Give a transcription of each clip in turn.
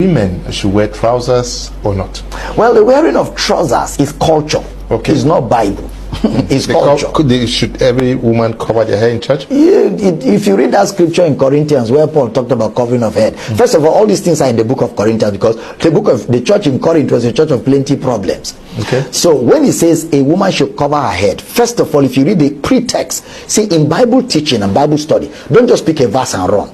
women should wear trousers or not? Well, the wearing of trousers is culture. Okay. It's not Bible. It's culture. Should every woman cover their hair in church? If you read that scripture in Corinthians where Paul talked about covering of head, first of all these things are in the book of Corinthians, because the church in Corinth was a church of plenty problems. Okay. So when he says a woman should cover her head, first of all, if you read the pretext, see, in Bible teaching and Bible study, don't just pick a verse and run.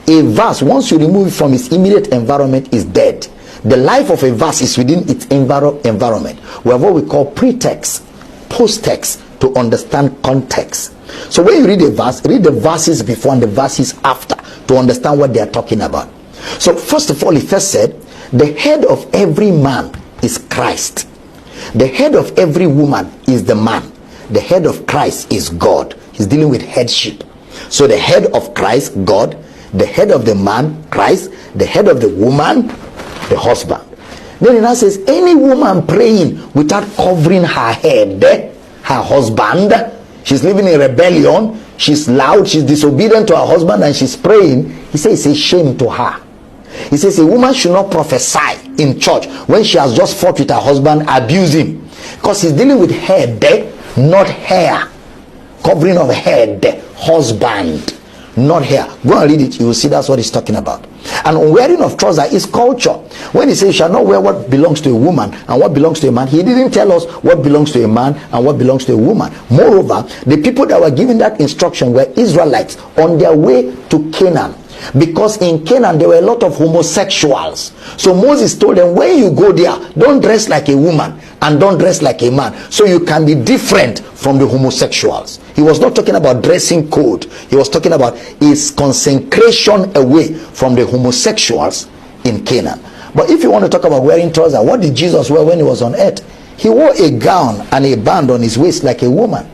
A verse, once you remove it from its immediate environment, is dead. The life of a verse is within its environment. We have what we call pretext, post-text, to understand context. So when you read a verse, read the verses before and the verses after to understand what they are talking about. So first of all, he first said, the head of every man is Christ. The head of every woman is the man. The head of Christ is God. He's dealing with headship. So the head of Christ, God. The head of the man, Christ. The head of the woman, the husband. Then he now says, any woman praying without covering her head, her husband, she's living in rebellion, she's loud, she's disobedient to her husband, and she's praying, he says it's a shame to her. He says a woman should not prophesy in church when she has just fought with her husband, abuse him, because he's dealing with head, not hair. Covering of head, husband, not hair. Go and read it, you will see that's what he's talking about. And wearing of trousers is culture. When he says you shall not wear what belongs to a woman and what belongs to a man, he didn't tell us what belongs to a man and what belongs to a woman. Moreover, the people that were given that instruction were Israelites on their way to Canaan, because in Canaan there were a lot of homosexuals. So Moses told them, when you go there, don't dress like a woman and don't dress like a man, so you can be different from the homosexuals. He was not talking about dressing code. He was talking about his consecration away from the homosexuals in Canaan. But if you want to talk about wearing trousers, what did Jesus wear when he was on earth? He wore a gown and a band on his waist like a woman,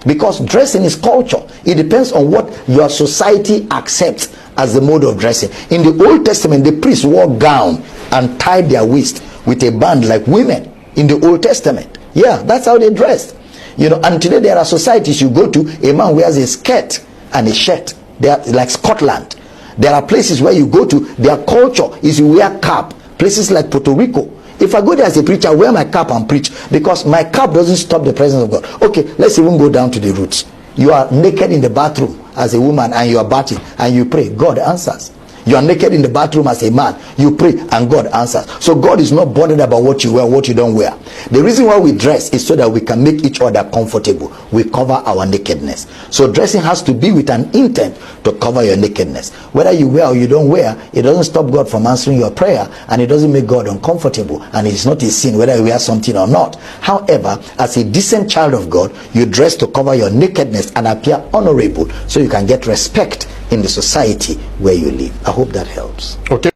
because dressing is culture. It depends on what your society accepts as the mode of dressing. In the Old Testament, the priests wore gown and tied their waist with a band like women in the Old Testament. Yeah, that's how they dressed. You know, and today there are societies you go to, a man wears a skirt and a shirt. They are like Scotland. There are places where you go to, their culture is you wear cap. Places like Puerto Rico, if I go there as a preacher, I wear my cap and preach, because my cap doesn't stop the presence of God. Okay, let's even go down to the roots. You are naked in the bathroom as a woman and you are bathing and you pray, God answers. You are naked in the bathroom as a man, you pray and God answers. So God is not bothered about what you wear, what you don't wear. The reason why we dress is so that we can make each other comfortable. We cover our nakedness. So dressing has to be with an intent to cover your nakedness. Whether you wear or you don't wear, it doesn't stop God from answering your prayer, and it doesn't make God uncomfortable, and it's not a sin whether you wear something or not. However, as a decent child of God, you dress to cover your nakedness and appear honorable, so you can get respect in the society where you live. I hope that helps. Okay.